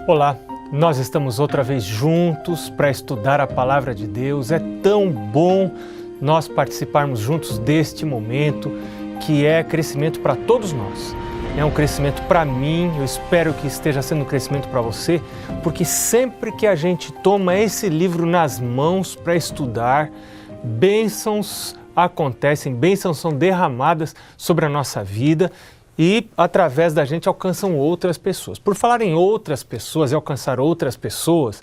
Olá, nós estamos outra vez juntos para estudar a Palavra de Deus. É tão bom nós participarmos juntos deste momento que é crescimento para todos nós. É um crescimento para mim, eu espero que esteja sendo um crescimento para você, porque sempre que a gente toma esse livro nas mãos para estudar, bênçãos acontecem, bênçãos são derramadas sobre a nossa vida e através da gente alcançam outras pessoas. Por falar em outras pessoas e alcançar outras pessoas,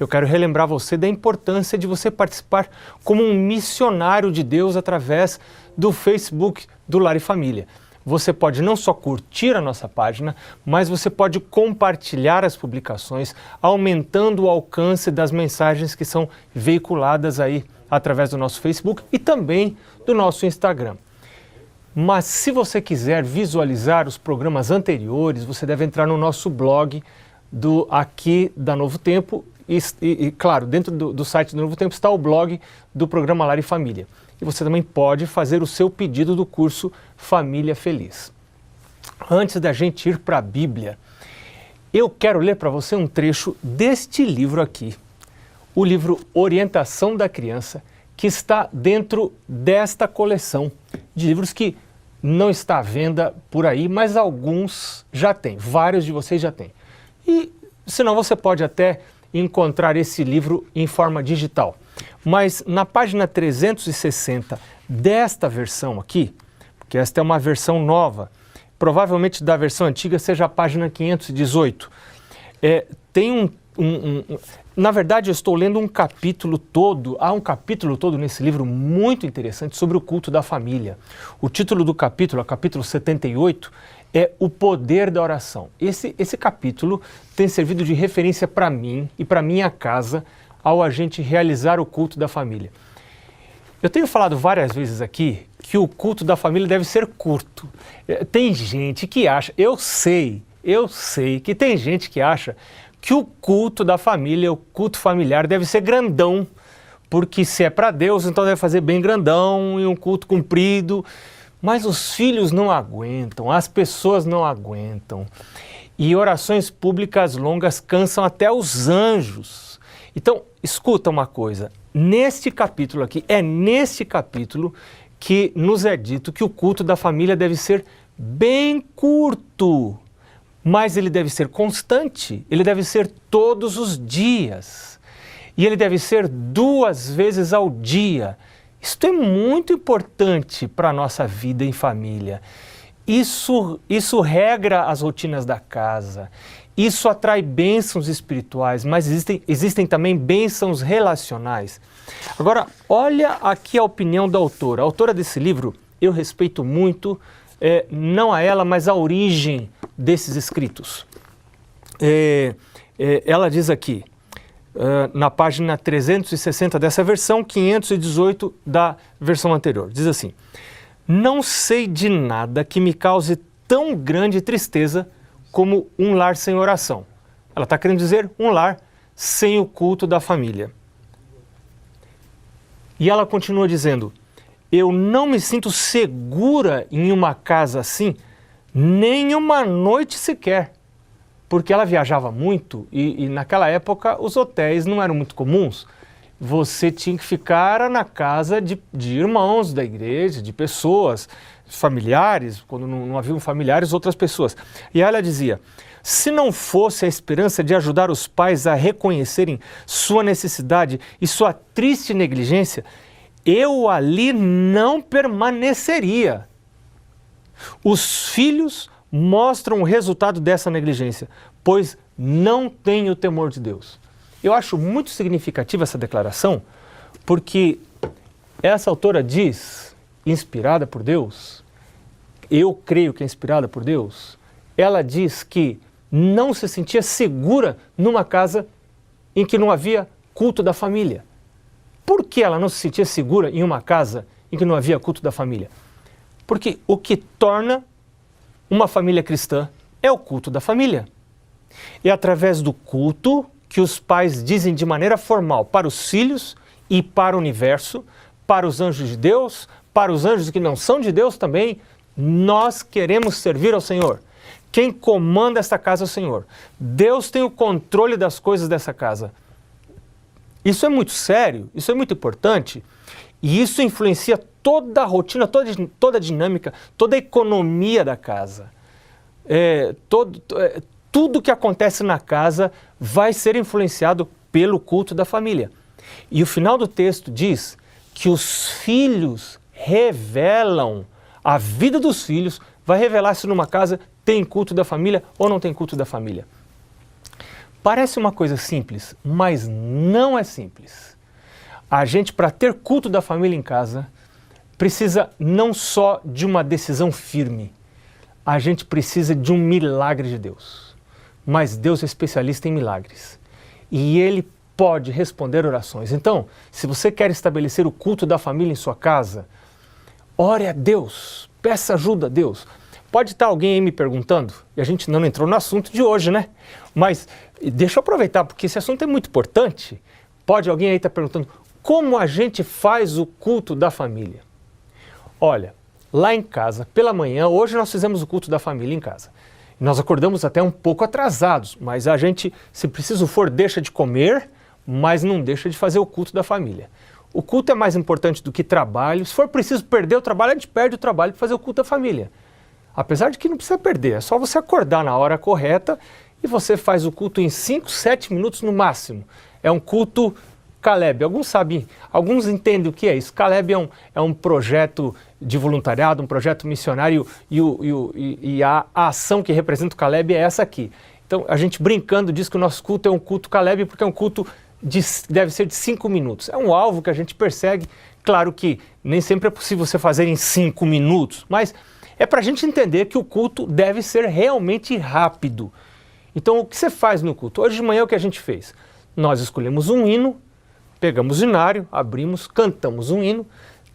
eu quero relembrar você da importância de você participar como um missionário de Deus através do Facebook do Lar e Família. Você pode não só curtir a nossa página, mas você pode compartilhar as publicações, aumentando o alcance das mensagens que são veiculadas aí através do nosso Facebook e também do nosso Instagram. Mas se você quiser visualizar os programas anteriores, você deve entrar no nosso blog aqui da Novo Tempo e claro, dentro do site do Novo Tempo está o blog do programa Lar e Família. E você também pode fazer o seu pedido do curso Família Feliz. Antes da gente ir para a Bíblia, eu quero ler para você um trecho deste livro aqui, o livro Orientação da Criança, que está dentro desta coleção de livros que não está à venda por aí, mas alguns já têm, vários de vocês já têm. E senão você pode até encontrar esse livro em forma digital. Mas na página 360 desta versão aqui, porque esta é uma versão nova, provavelmente da versão antiga seja a página 518, tem na verdade eu estou lendo um capítulo todo, há um capítulo todo nesse livro muito interessante sobre o culto da família. O título do capítulo, o capítulo 78, é O Poder da Oração. Esse capítulo tem servido de referência para mim e para minha casa ao a gente realizar o culto da família. Eu tenho falado várias vezes aqui que o culto da família deve ser curto. Tem gente que acha, eu sei que tem gente que acha que o culto da família, o culto familiar deve ser grandão, porque se é para Deus, então deve fazer bem grandão e um culto comprido. Mas os filhos não aguentam, as pessoas não aguentam. E orações públicas longas cansam até os anjos. Então, escuta uma coisa, neste capítulo aqui, é neste capítulo que nos é dito que o culto da família deve ser bem curto, mas ele deve ser constante, ele deve ser todos os dias, e ele deve ser 2 vezes ao dia. Isto é muito importante para a nossa vida em família. Isso regra as rotinas da casa. Isso atrai bênçãos espirituais, mas existem também bênçãos relacionais. Agora, olha aqui a opinião da autora. A autora desse livro, eu respeito muito, não a ela, mas a origem desses escritos. Ela diz aqui, na página 360 dessa versão, 518 da versão anterior, diz assim: não sei de nada que me cause tão grande tristeza como um lar sem oração. Ela está querendo dizer um lar sem o culto da família. E ela continua dizendo: eu não me sinto segura em uma casa assim, nem uma noite sequer. Porque ela viajava muito e naquela época os hotéis não eram muito comuns. Você tinha que ficar na casa de irmãos da igreja, de pessoas, familiares, quando não haviam familiares, outras pessoas. E ela dizia: se não fosse a esperança de ajudar os pais a reconhecerem sua necessidade e sua triste negligência, eu ali não permaneceria. Os filhos mostram o resultado dessa negligência, pois não têm o temor de Deus. Eu acho muito significativa essa declaração, porque essa autora diz, inspirada por Deus, eu creio que é inspirada por Deus, ela diz que não se sentia segura numa casa em que não havia culto da família. Por que ela não se sentia segura em uma casa em que não havia culto da família? Porque o que torna uma família cristã é o culto da família. É através do culto que os pais dizem de maneira formal para os filhos e para o universo, para os anjos de Deus, para os anjos que não são de Deus também, nós queremos servir ao Senhor. Quem comanda esta casa é o Senhor. Deus tem o controle das coisas dessa casa. Isso é muito sério, isso é muito importante, e isso influencia toda a rotina, toda a dinâmica, toda a economia da casa. Tudo que acontece na casa vai ser influenciado pelo culto da família. E o final do texto diz que os filhos revelam, a vida dos filhos vai revelar se numa casa tem culto da família ou não tem culto da família. Parece uma coisa simples, mas não é simples. A gente, para ter culto da família em casa, precisa não só de uma decisão firme, a gente precisa de um milagre de Deus. Mas Deus é especialista em milagres e Ele pode responder orações. Então, se você quer estabelecer o culto da família em sua casa, ore a Deus, peça ajuda a Deus. Pode estar alguém aí me perguntando, e a gente não entrou no assunto de hoje, né? Mas deixa eu aproveitar, porque esse assunto é muito importante. Pode alguém aí estar perguntando, como a gente faz o culto da família? Olha, lá em casa, pela manhã, hoje nós fizemos o culto da família em casa. Nós acordamos até um pouco atrasados, mas a gente, se preciso for, deixa de comer, mas não deixa de fazer o culto da família. O culto é mais importante do que trabalho. Se for preciso perder o trabalho, a gente perde o trabalho para fazer o culto da família. Apesar de que não precisa perder, é só você acordar na hora correta e você faz o culto em 5, 7 minutos no máximo. É um culto Caleb. Alguns sabem, alguns entendem o que é isso. Caleb é um projeto de voluntariado, um projeto missionário e a ação que representa o Caleb é essa aqui. Então a gente brincando diz que o nosso culto é um culto Caleb porque é um culto deve ser de 5 minutos. É um alvo que a gente persegue. Claro que nem sempre é possível você fazer em 5 minutos, mas é para a gente entender que o culto deve ser realmente rápido. Então, o que você faz no culto? Hoje de manhã, o que a gente fez? Nós escolhemos um hino, pegamos o hinário, abrimos, cantamos um hino,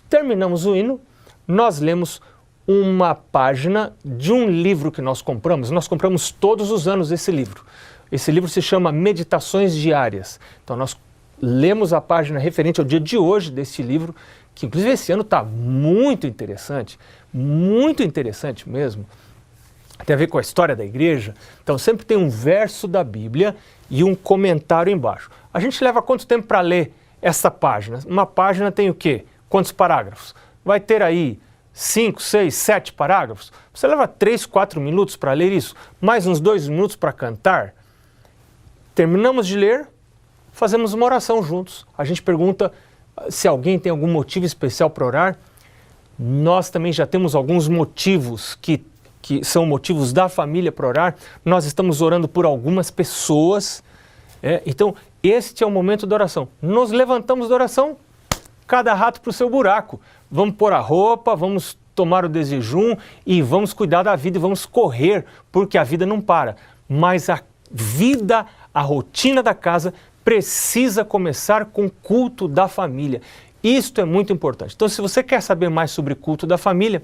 terminamos o hino, nós lemos uma página de um livro que nós compramos. Nós compramos todos os anos esse livro. Esse livro se chama Meditações Diárias. Então, nós lemos a página referente ao dia de hoje desse livro, que inclusive esse ano está muito interessante mesmo, tem a ver com a história da igreja. Então sempre tem um verso da Bíblia e um comentário embaixo. A gente leva quanto tempo para ler essa página? Uma página tem o quê? Quantos parágrafos? Vai ter aí 5, 6, 7 parágrafos? Você leva 3, 4 minutos para ler isso, mais uns 2 minutos para cantar. Terminamos de ler, fazemos uma oração juntos. A gente pergunta se alguém tem algum motivo especial para orar. Nós também já temos alguns motivos que são motivos da família para orar. Nós estamos orando por algumas pessoas. Então, este é o momento da oração. Nos levantamos da oração, cada rato para o seu buraco. Vamos pôr a roupa, vamos tomar o desjejum e vamos cuidar da vida e vamos correr, porque a vida não para. Mas a vida, a rotina da casa precisa começar com o culto da família. Isto é muito importante. Então, se você quer saber mais sobre culto da família,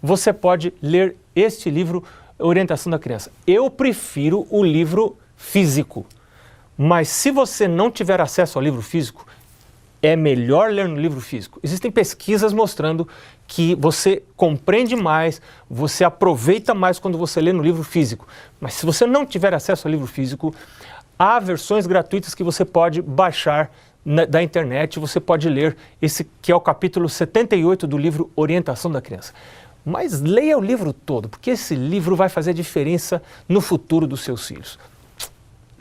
você pode ler este livro, Orientação da Criança. Eu prefiro o livro físico, mas se você não tiver acesso ao livro físico, é melhor ler no livro físico. Existem pesquisas mostrando que você compreende mais, você aproveita mais quando você lê no livro físico. Mas se você não tiver acesso ao livro físico, há versões gratuitas que você pode baixar da internet, você pode ler esse que é o capítulo 78 do livro Orientação da Criança. Mas leia o livro todo, porque esse livro vai fazer a diferença no futuro dos seus filhos.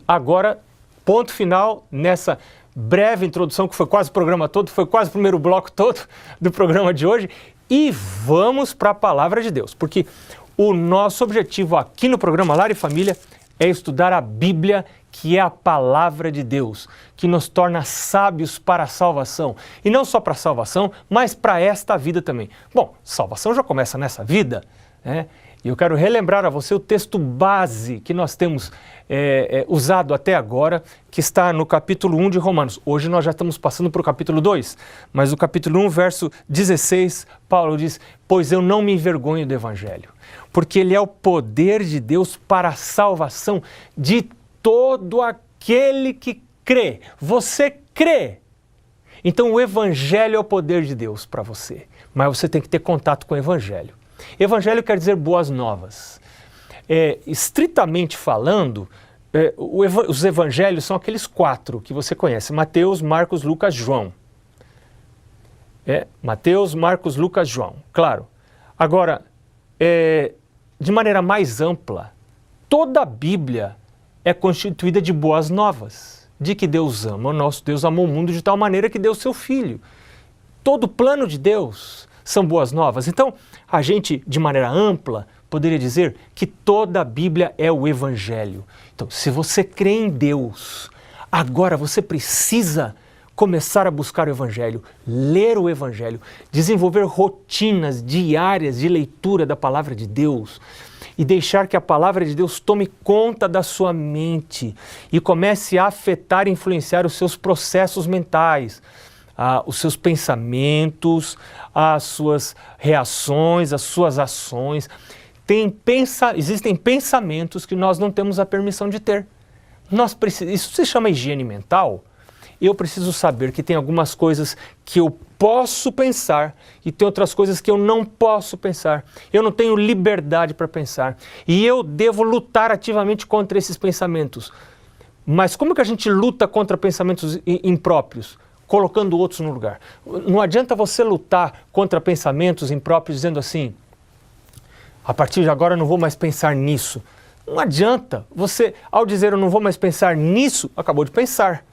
Agora, ponto final nessa breve introdução, que foi quase o programa todo, foi quase o primeiro bloco todo do programa de hoje, e vamos para a Palavra de Deus, porque o nosso objetivo aqui no programa Lar e Família é estudar a Bíblia, que é a Palavra de Deus, que nos torna sábios para a salvação. E não só para a salvação, mas para esta vida também. Bom, salvação já começa nessa vida, né? E eu quero relembrar a você o texto base que nós temos usado até agora, que está no capítulo 1 de Romanos. Hoje nós já estamos passando para o capítulo 2, mas no capítulo 1, verso 16, Paulo diz: pois eu não me envergonho do Evangelho, porque ele é o poder de Deus para a salvação de todo aquele que crê. Você crê? Então o Evangelho é o poder de Deus para você, mas você tem que ter contato com o Evangelho. Evangelho quer dizer boas novas. estritamente falando, os evangelhos são aqueles 4 que você conhece: Mateus, Marcos, Lucas, João. Mateus, Marcos, Lucas, João. Claro. Agora, de maneira mais ampla, toda a Bíblia é constituída de boas novas, de que Deus ama. O nosso Deus amou o mundo de tal maneira que deu seu Filho. Todo o plano de Deus são boas novas. Então, a gente, de maneira ampla, poderia dizer que toda a Bíblia é o Evangelho. Então, se você crê em Deus, agora você precisa começar a buscar o Evangelho, ler o Evangelho, desenvolver rotinas diárias de leitura da Palavra de Deus e deixar que a Palavra de Deus tome conta da sua mente e comece a afetar e influenciar os seus processos mentais, os seus pensamentos, as suas reações, as suas ações. Existem pensamentos que nós não temos a permissão de ter. Isso se chama higiene mental. Eu preciso saber que tem algumas coisas que eu posso pensar e tem outras coisas que eu não posso pensar. Eu não tenho liberdade para pensar. E eu devo lutar ativamente contra esses pensamentos. Mas como que a gente luta contra pensamentos impróprios? Colocando outros no lugar. Não adianta você lutar contra pensamentos impróprios dizendo assim: a partir de agora eu não vou mais pensar nisso. Não adianta. Você, ao dizer eu não vou mais pensar nisso, acabou de pensar.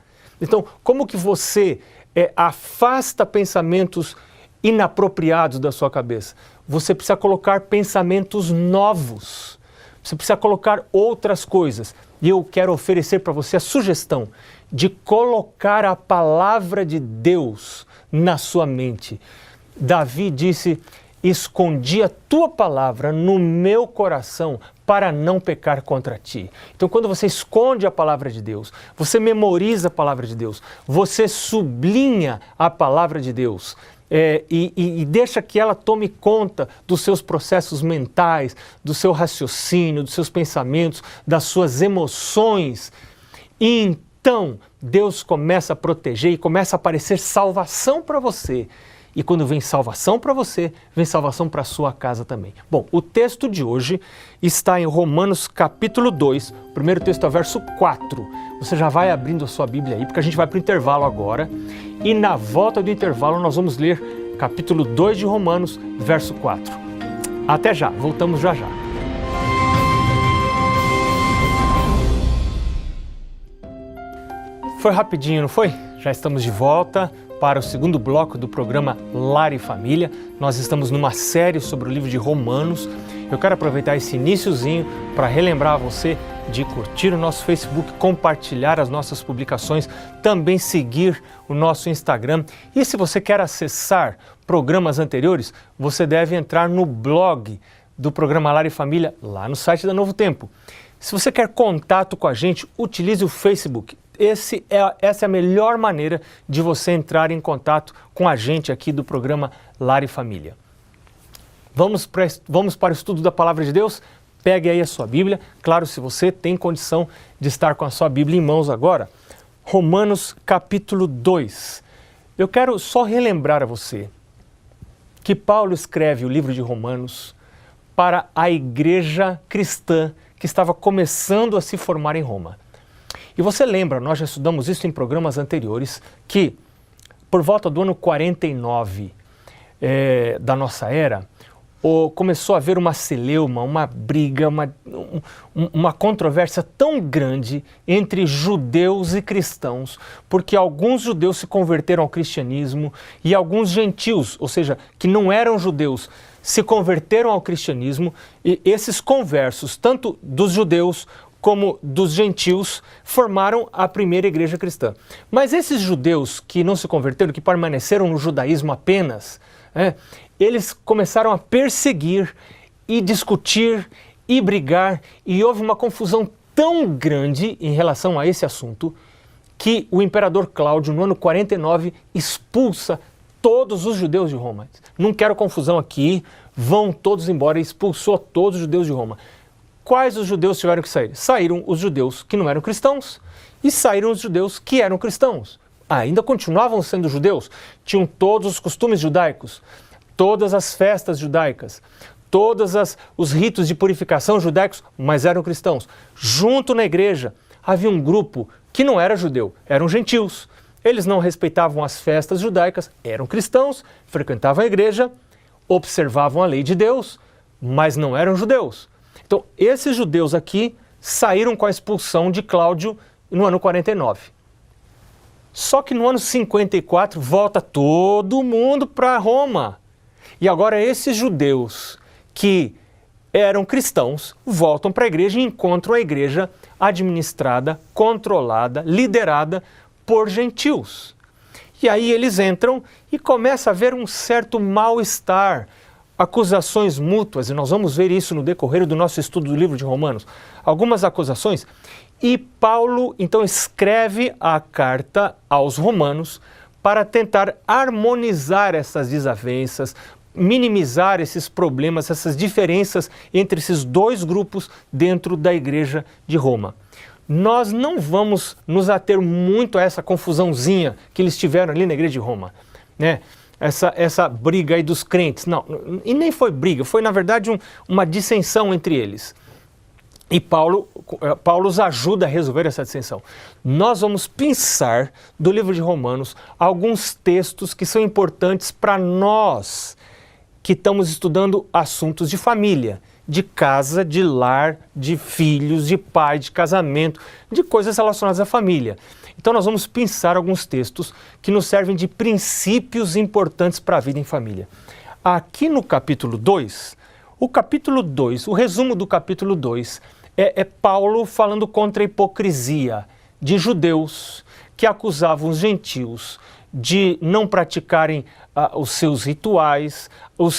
Então, como que você afasta pensamentos inapropriados da sua cabeça? Você precisa colocar pensamentos novos. Você precisa colocar outras coisas. E eu quero oferecer para você a sugestão de colocar a palavra de Deus na sua mente. Davi disse: escondi a tua palavra no meu coração para não pecar contra ti. Então, quando você esconde a palavra de Deus, você memoriza a palavra de Deus, você sublinha a palavra de Deus e deixa que ela tome conta dos seus processos mentais, do seu raciocínio, dos seus pensamentos, das suas emoções. E então, Deus começa a proteger e começa a aparecer salvação para você. E quando vem salvação para você, vem salvação para a sua casa também. Bom, o texto de hoje está em Romanos capítulo 2, o primeiro texto é o verso 4. Você já vai abrindo a sua Bíblia aí, porque a gente vai para o intervalo agora. E na volta do intervalo nós vamos ler capítulo 2 de Romanos, verso 4. Até já, voltamos já já. Foi rapidinho, não foi? Já estamos de volta para o segundo bloco do programa Lar e Família. Nós estamos numa série sobre o livro de Romanos. Eu quero aproveitar esse iniciozinho para relembrar você de curtir o nosso Facebook, compartilhar as nossas publicações, também seguir o nosso Instagram. E se você quer acessar programas anteriores, você deve entrar no blog do programa Lar e Família, lá no site da Novo Tempo. Se você quer contato com a gente, utilize o Facebook. Essa é a melhor maneira de você entrar em contato com a gente aqui do programa Lar e Família. Vamos para o estudo da Palavra de Deus? Pegue aí a sua Bíblia. Claro, se você tem condição de estar com a sua Bíblia em mãos agora. Romanos capítulo 2. Eu quero só relembrar a você que Paulo escreve o livro de Romanos para a igreja cristã que estava começando a se formar em Roma. E você lembra, nós já estudamos isso em programas anteriores, que por volta do ano 49 da nossa era, começou a haver uma celeuma, uma briga, uma controvérsia tão grande entre judeus e cristãos, porque alguns judeus se converteram ao cristianismo e alguns gentios, ou seja, que não eram judeus, se converteram ao cristianismo, e esses conversos, tanto dos judeus como dos gentios, formaram a primeira igreja cristã. Mas esses judeus que não se converteram, que permaneceram no judaísmo apenas, eles começaram a perseguir e discutir e brigar, e houve uma confusão tão grande em relação a esse assunto que o imperador Cláudio, no ano 49, expulsa todos os judeus de Roma. Não quero confusão aqui, vão todos embora, e expulsou todos os judeus de Roma. Quais os judeus tiveram que sair? Saíram os judeus que não eram cristãos e saíram os judeus que eram cristãos. Ainda continuavam sendo judeus, tinham todos os costumes judaicos, todas as festas judaicas, os ritos de purificação judaicos, mas eram cristãos. Junto na igreja havia um grupo que não era judeu, eram gentios. Eles não respeitavam as festas judaicas, eram cristãos, frequentavam a igreja, observavam a lei de Deus, mas não eram judeus. Então, esses judeus aqui saíram com a expulsão de Cláudio no ano 49. Só que no ano 54 volta todo mundo para Roma. E agora esses judeus que eram cristãos voltam para a igreja e encontram a igreja administrada, controlada, liderada por gentios. E aí eles entram e começa a haver um certo mal-estar, acusações mútuas, e nós vamos ver isso no decorrer do nosso estudo do livro de Romanos. Algumas acusações. E Paulo, então, escreve a carta aos romanos para tentar harmonizar essas desavenças, minimizar esses problemas, essas diferenças entre esses dois grupos dentro da igreja de Roma. Nós não vamos nos ater muito a essa confusãozinha que eles tiveram ali na igreja de Roma, né? Essa briga aí dos crentes. Não, e nem foi briga, foi na verdade uma dissensão entre eles. E Paulo os ajuda a resolver essa dissensão. Nós vamos pensar do livro de Romanos alguns textos que são importantes para nós que estamos estudando assuntos de família, de casa, de lar, de filhos, de pai, de casamento, de coisas relacionadas à família. Então nós vamos pensar alguns textos que nos servem de princípios importantes para a vida em família. Aqui no capítulo 2, o resumo do capítulo 2 é Paulo falando contra a hipocrisia de judeus que acusavam os gentios de não praticarem os seus rituais,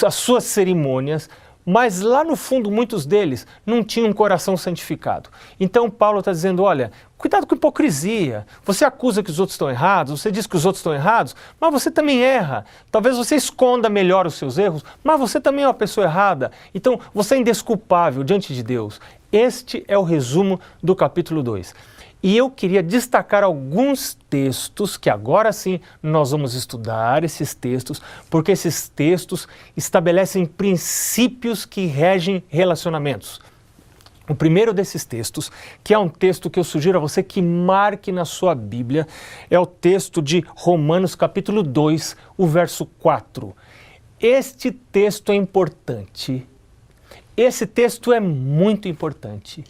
as suas cerimônias, mas lá no fundo muitos deles não tinham um coração santificado. Então Paulo está dizendo, olha, cuidado com a hipocrisia. Você acusa que os outros estão errados, você diz que os outros estão errados, mas você também erra. Talvez você esconda melhor os seus erros, mas você também é uma pessoa errada. Então você é indesculpável diante de Deus. Este é o resumo do capítulo 2. E eu queria destacar alguns textos, que agora sim nós vamos estudar esses textos, porque esses textos estabelecem princípios que regem relacionamentos. O primeiro desses textos, que é um texto que eu sugiro a você que marque na sua Bíblia, é o texto de Romanos capítulo 2, o verso 4. Este texto é importante. Esse texto é muito importante.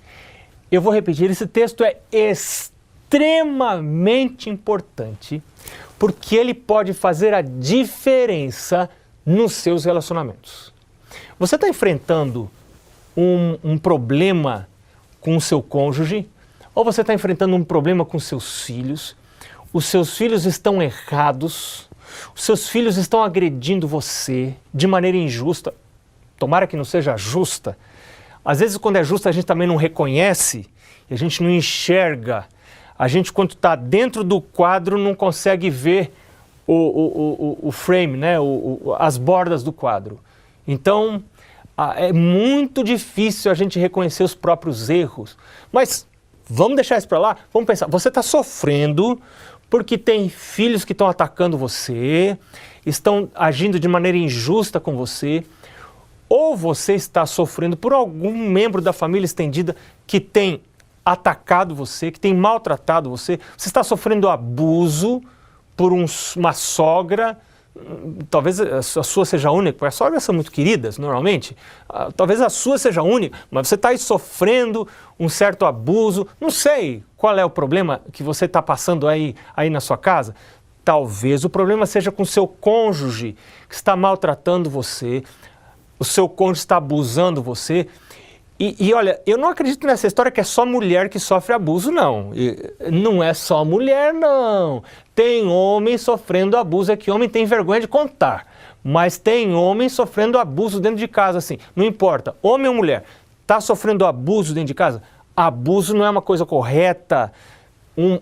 Eu vou repetir, esse texto é extremamente importante porque ele pode fazer a diferença nos seus relacionamentos. Você está enfrentando um problema com o seu cônjuge ou você está enfrentando um problema com seus filhos, os seus filhos estão errados, os seus filhos estão agredindo você de maneira injusta, tomara que não seja justa. Às vezes, quando é justo, a gente também não reconhece, a gente não enxerga. A gente, quando está dentro do quadro, não consegue ver o frame, né? As bordas do quadro. Então, é muito difícil a gente reconhecer os próprios erros. Mas vamos deixar isso para lá? Vamos pensar, você está sofrendo porque tem filhos que estão atacando você, estão agindo de maneira injusta com você, ou você está sofrendo por algum membro da família estendida que tem atacado você, que tem maltratado você, você está sofrendo abuso por uma sogra, talvez a sua seja única, porque as sogras são muito queridas normalmente, talvez a sua seja única, mas você está aí sofrendo um certo abuso, não sei qual é o problema que você está passando aí na sua casa. Talvez o problema seja com o seu cônjuge, que está maltratando você, o seu cônjuge está abusando você. E olha, eu não acredito nessa história que é só mulher que sofre abuso, não. Não é só mulher, não. Tem homem sofrendo abuso, é que homem tem vergonha de contar. Mas tem homem sofrendo abuso dentro de casa, assim. Não importa, homem ou mulher, está sofrendo abuso dentro de casa? Abuso não é uma coisa correta.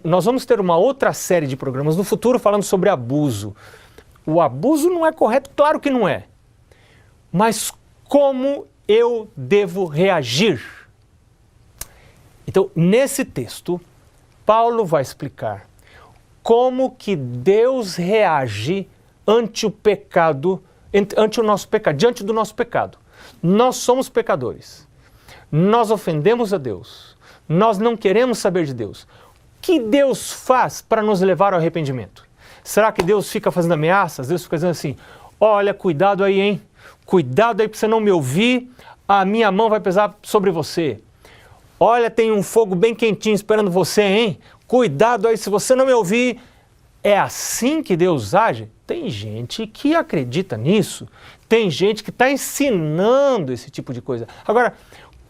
Nós vamos ter uma outra série de programas no futuro falando sobre abuso. O abuso não é correto? Claro que não é. Mas como eu devo reagir? Então, nesse texto, Paulo vai explicar como que Deus reage ante o pecado, ante o nosso pecado, diante do nosso pecado. Nós somos pecadores. Nós ofendemos a Deus. Nós não queremos saber de Deus. O que Deus faz para nos levar ao arrependimento? Será que Deus fica fazendo ameaças? Deus fica dizendo assim, olha, cuidado aí, hein? Cuidado aí para você não me ouvir, a minha mão vai pesar sobre você. Olha, tem um fogo bem quentinho esperando você, hein? Cuidado aí, se você não me ouvir. É assim que Deus age? Tem gente que acredita nisso. Tem gente que está ensinando esse tipo de coisa. Agora,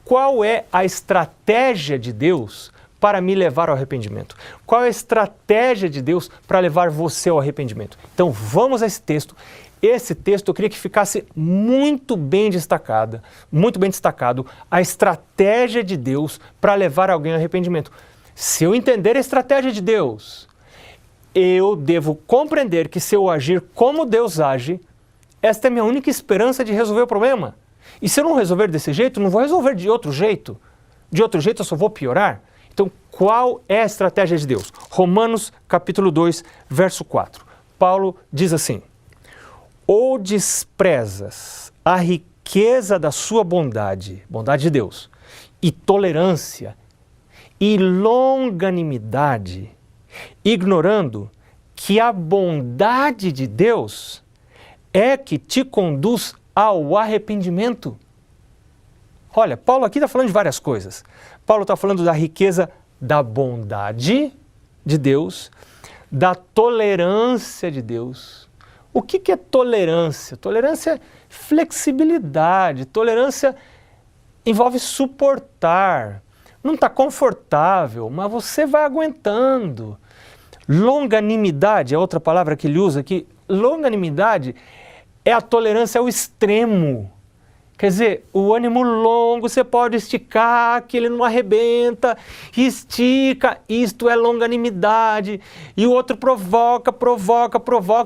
qual é a estratégia de Deus para me levar ao arrependimento? Qual é a estratégia de Deus para levar você ao arrependimento? Então vamos a esse texto. Esse texto eu queria que ficasse muito bem destacado a estratégia de Deus para levar alguém ao arrependimento. Se eu entender a estratégia de Deus, eu devo compreender que se eu agir como Deus age, esta é a minha única esperança de resolver o problema. E se eu não resolver desse jeito, não vou resolver de outro jeito. De outro jeito eu só vou piorar. Então, qual é a estratégia de Deus? Romanos capítulo 2, verso 4. Paulo diz assim, ou desprezas a riqueza da sua bondade, bondade de Deus, e tolerância, e longanimidade, ignorando que a bondade de Deus é que te conduz ao arrependimento. Olha, Paulo aqui está falando de várias coisas. Paulo está falando da riqueza da bondade de Deus, da tolerância de Deus. O que é tolerância? Tolerância é flexibilidade, tolerância envolve suportar. Não está confortável, mas você vai aguentando. Longanimidade é outra palavra que ele usa aqui. Longanimidade é a tolerância ao extremo. Quer dizer, o ânimo longo você pode esticar, que ele não arrebenta, estica, isto é longanimidade. E o outro provoca,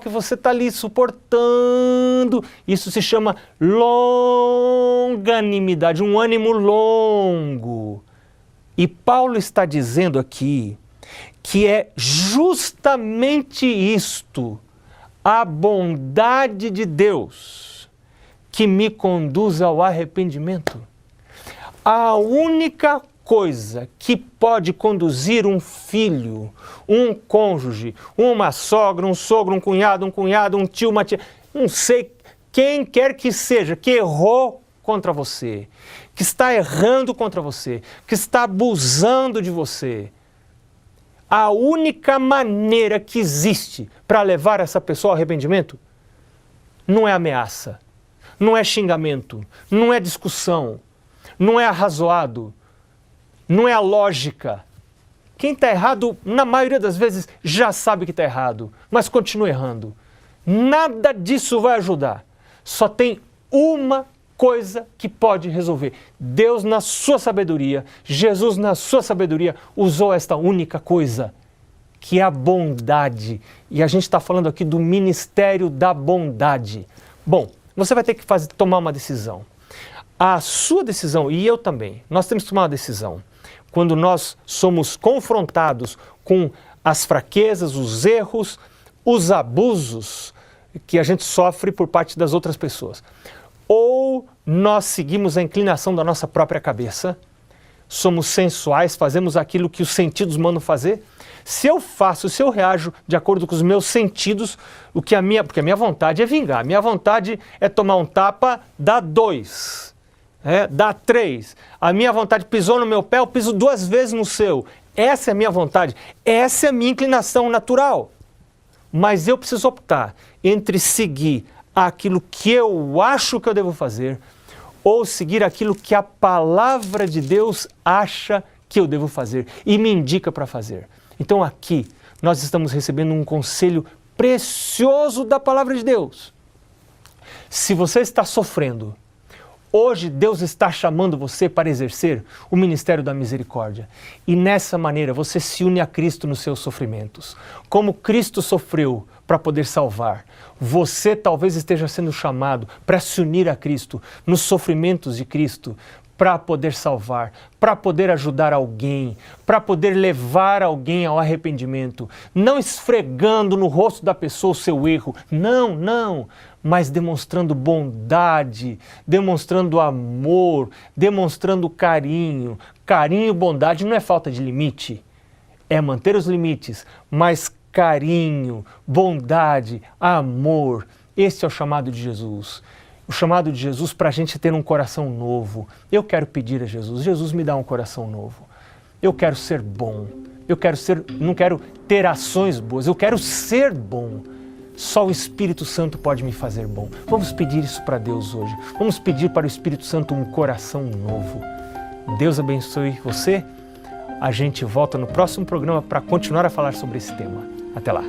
e você está ali suportando. Isso se chama longanimidade, um ânimo longo. E Paulo está dizendo aqui que é justamente isto, a bondade de Deus, que me conduz ao arrependimento. A única coisa que pode conduzir um filho, um cônjuge, uma sogra, um sogro, um cunhado, um tio, uma tia, não sei, quem quer que seja, que errou contra você, que está errando contra você, que está abusando de você, a única maneira que existe para levar essa pessoa ao arrependimento não é ameaça, não é xingamento, não é discussão, não é arrazoado, não é a lógica. Quem está errado, na maioria das vezes, já sabe que está errado, mas continua errando. Nada disso vai ajudar. Só tem uma coisa que pode resolver. Deus, na sua sabedoria, Jesus, na sua sabedoria, usou esta única coisa, que é a bondade. E a gente está falando aqui do ministério da bondade. Bom, você vai ter que tomar uma decisão. A sua decisão, e eu também, nós temos que tomar uma decisão. Quando nós somos confrontados com as fraquezas, os erros, os abusos que a gente sofre por parte das outras pessoas. Ou nós seguimos a inclinação da nossa própria cabeça, somos sensuais, fazemos aquilo que os sentidos mandam fazer. Se eu reajo de acordo com os meus sentidos, porque a minha vontade é vingar, a minha vontade é tomar um tapa, dá 2, dá 3. A minha vontade pisou no meu pé, eu piso 2 vezes no seu. Essa é a minha vontade, essa é a minha inclinação natural. Mas eu preciso optar entre seguir aquilo que eu acho que eu devo fazer ou seguir aquilo que a palavra de Deus acha que eu devo fazer e me indica para fazer. Então aqui nós estamos recebendo um conselho precioso da palavra de Deus. Se você está sofrendo, hoje Deus está chamando você para exercer o ministério da misericórdia. E nessa maneira você se une a Cristo nos seus sofrimentos. Como Cristo sofreu para poder salvar, você talvez esteja sendo chamado para se unir a Cristo nos sofrimentos de Cristo, para poder salvar, para poder ajudar alguém, para poder levar alguém ao arrependimento, não esfregando no rosto da pessoa o seu erro, não, mas demonstrando bondade, demonstrando amor, demonstrando carinho. Carinho e bondade não é falta de limite, é manter os limites, mas carinho, bondade, amor, esse é o chamado de Jesus. O chamado de Jesus para a gente ter um coração novo. Eu quero pedir a Jesus, Jesus me dá um coração novo. Eu quero ser bom, não quero ter ações boas, eu quero ser bom. Só o Espírito Santo pode me fazer bom. Vamos pedir isso para Deus hoje. Vamos pedir para o Espírito Santo um coração novo. Deus abençoe você. A gente volta no próximo programa para continuar a falar sobre esse tema. Até lá.